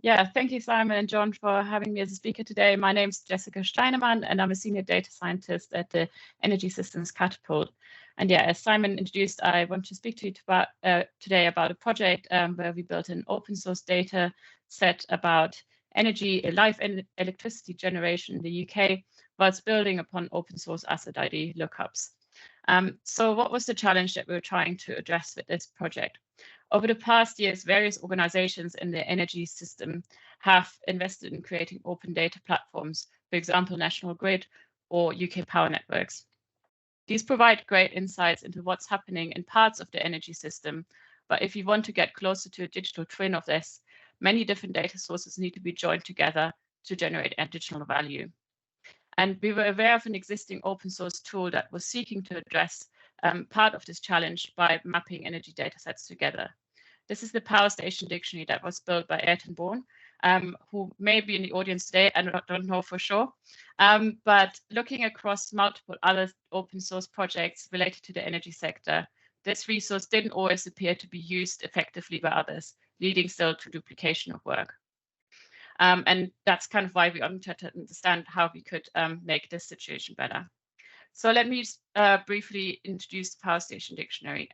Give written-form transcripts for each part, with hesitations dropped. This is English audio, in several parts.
Yeah, thank you, Simon and John, for having me as a speaker today. My name's Jessica Steinemann, and I'm a senior data scientist at the Energy Systems Catapult. And yeah, as Simon introduced, I want to speak to you today about a project where we built an open source data set about live electricity generation in the UK, whilst building upon open source asset ID lookups. So what was the challenge that we were trying to address with this project? Over the past years, various organizations in the energy system have invested in creating open data platforms, for example, National Grid or UK Power Networks. These provide great insights into what's happening in parts of the energy system, but if you want to get closer to a digital twin of this, many different data sources need to be joined together to generate additional value. And we were aware of an existing open source tool that was seeking to address part of this challenge by mapping energy data sets together. This is the Power Station Dictionary that was built by Ayrton Bourne, who may be in the audience today, I don't know for sure. But looking across multiple other open source projects related to the energy sector, this resource didn't always appear to be used effectively by others, leading still to duplication of work. And that's kind of why we wanted to understand how we could make this situation better. So let me briefly introduce the Power Station Dictionary.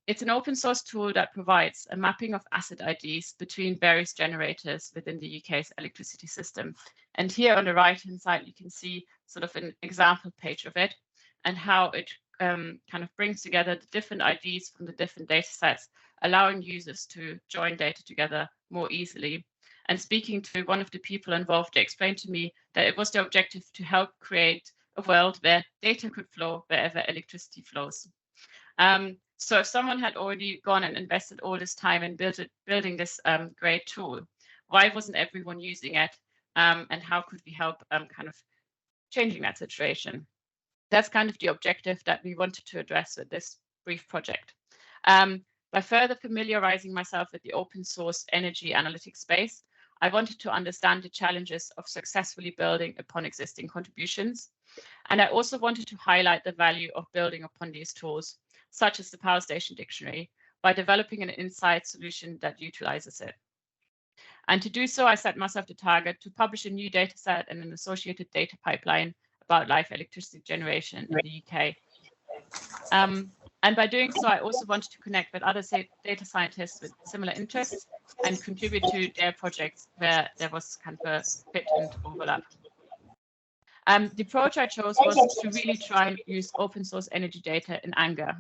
It's an open source tool that provides a mapping of asset IDs between various generators within the UK's electricity system. And here on the right-hand side, you can see sort of an example page of it and how it kind of brings together the different IDs from the different data sets, allowing users to join data together more easily. And speaking to one of the people involved, they explained to me that it was the objective to help create a world where data could flow wherever electricity flows. So if someone had already gone and invested all this time in building this great tool, why wasn't everyone using it? And how could we help kind of changing that situation? That's kind of the objective that we wanted to address with this brief project. By further familiarizing myself with the open source energy analytics space, I wanted to understand the challenges of successfully building upon existing contributions. And I also wanted to highlight the value of building upon these tools, such as the Power Station Dictionary, by developing an insight solution that utilizes it. And to do so, I set myself the target to publish a new data set and an associated data pipeline about live electricity generation in the UK. And by doing so, I also wanted to connect with other data scientists with similar interests and contribute to their projects where there was kind of a fit and overlap. The approach I chose was to really try and use open source energy data in anger.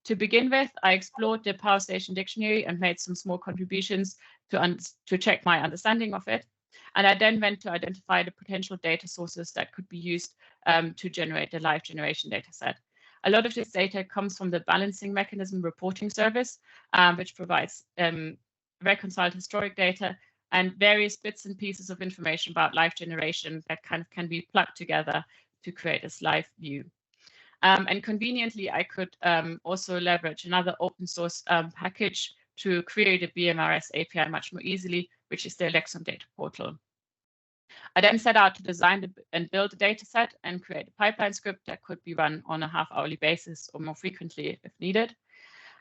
To begin with, I explored the Power Station Dictionary and made some small contributions to check my understanding of it. And I then went to identify the potential data sources that could be used to generate the live generation data set. A lot of this data comes from the balancing mechanism reporting service, which provides reconciled historic data and various bits and pieces of information about live generation that kind of can be plugged together to create this live view. And conveniently, I could also leverage another open source package to create a BMRS API much more easily, which is the Lexon data portal. I then set out to design and build a data set and create a pipeline script that could be run on a half-hourly basis or more frequently if needed.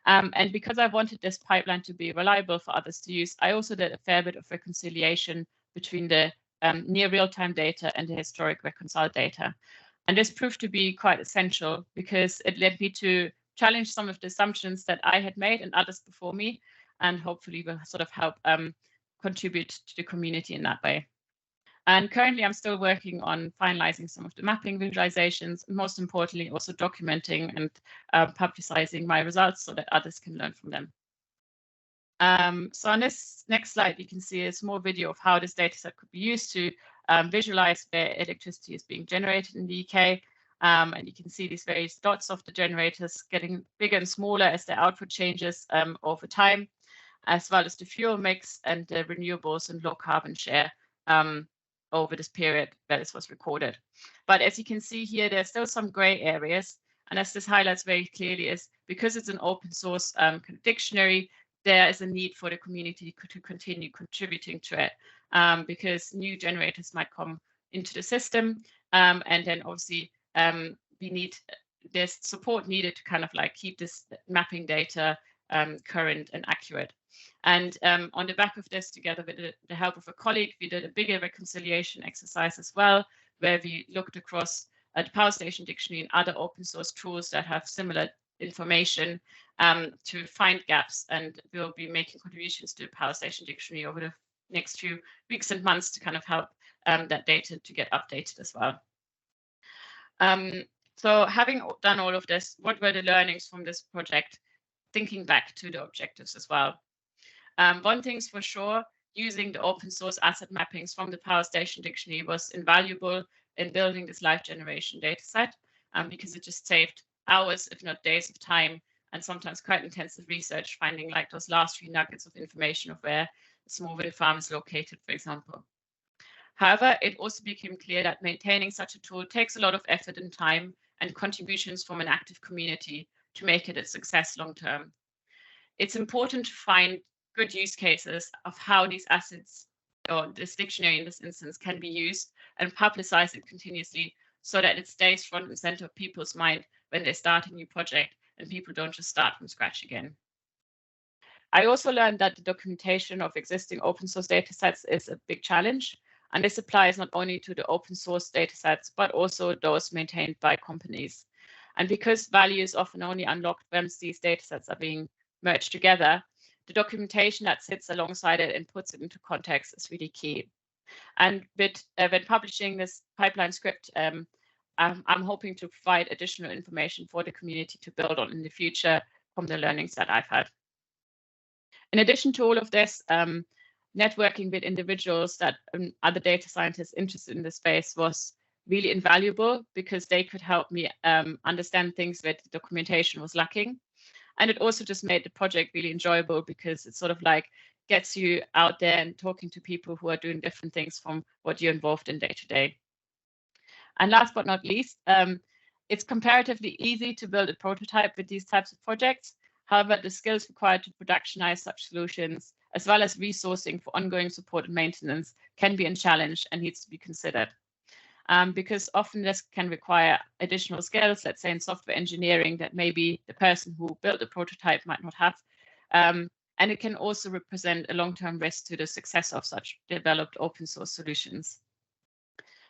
And because I wanted this pipeline to be reliable for others to use, I also did a fair bit of reconciliation between the near real-time data and the historic reconciled data. And this proved to be quite essential because it led me to challenge some of the assumptions that I had made and others before me, and hopefully will sort of help contribute to the community in that way. And currently, I'm still working on finalizing some of the mapping visualizations, and most importantly, also documenting and publicizing my results so that others can learn from them. So on this next slide, you can see a small video of how this data set could be used to visualize where electricity is being generated in the UK. And you can see these various dots of the generators getting bigger and smaller as their output changes over time, as well as the fuel mix and the renewables and low carbon share over this period that this was recorded. But as you can see here, there's still some gray areas. And as this highlights very clearly is because it's an open source dictionary, there is a need for the community to continue contributing to it because new generators might come into the system. And then obviously there's support needed to kind of like keep this mapping data current and accurate. And on the back of this, together with the help of a colleague, we did a bigger reconciliation exercise as well, where we looked across the Power Station Dictionary and other open source tools that have similar information to find gaps. And we'll be making contributions to the Power Station Dictionary over the next few weeks and months to kind of help that data to get updated as well. So having done all of this, what were the learnings from this project, thinking back to the objectives as well? One thing's for sure, using the open source asset mappings from the Power Station Dictionary was invaluable in building this live generation dataset, because it just saved hours, if not days of time, and sometimes quite intensive research, finding like those last few nuggets of information of where a small wind farm is located, for example. However, it also became clear that maintaining such a tool takes a lot of effort and time and contributions from an active community to make it a success long term. It's important to find good use cases of how these assets, or this dictionary in this instance, can be used and publicize it continuously so that it stays front and center of people's mind when they start a new project and people don't just start from scratch again. I also learned that the documentation of existing open source datasets is a big challenge. And this applies not only to the open source datasets, but also those maintained by companies. And because value is often only unlocked once these datasets are being merged together, the documentation that sits alongside it and puts it into context is really key. And when publishing this pipeline script, I'm hoping to provide additional information for the community to build on in the future from the learnings that I've had. In addition to all of this, networking with individuals that other data scientists interested in the space was really invaluable, because they could help me understand things that the documentation was lacking. And it also just made the project really enjoyable, because it sort of like gets you out there and talking to people who are doing different things from what you're involved in day to day. And last but not least, it's comparatively easy to build a prototype with these types of projects. However, the skills required to productionize such solutions, as well as resourcing for ongoing support and maintenance, can be a challenge and needs to be considered. Because often this can require additional skills, let's say in software engineering, that maybe the person who built the prototype might not have. And it can also represent a long-term risk to the success of such developed open source solutions.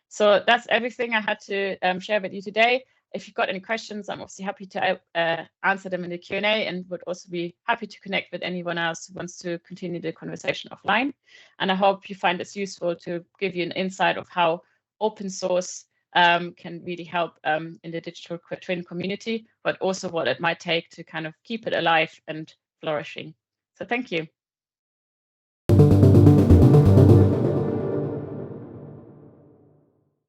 So that's everything I had to share with you today. If you've got any questions, I'm obviously happy to answer them in the Q&A, and would also be happy to connect with anyone else who wants to continue the conversation offline. And I hope you find this useful to give you an insight of how open source can really help in the digital twin community, but also what it might take to kind of keep it alive and flourishing. So thank you.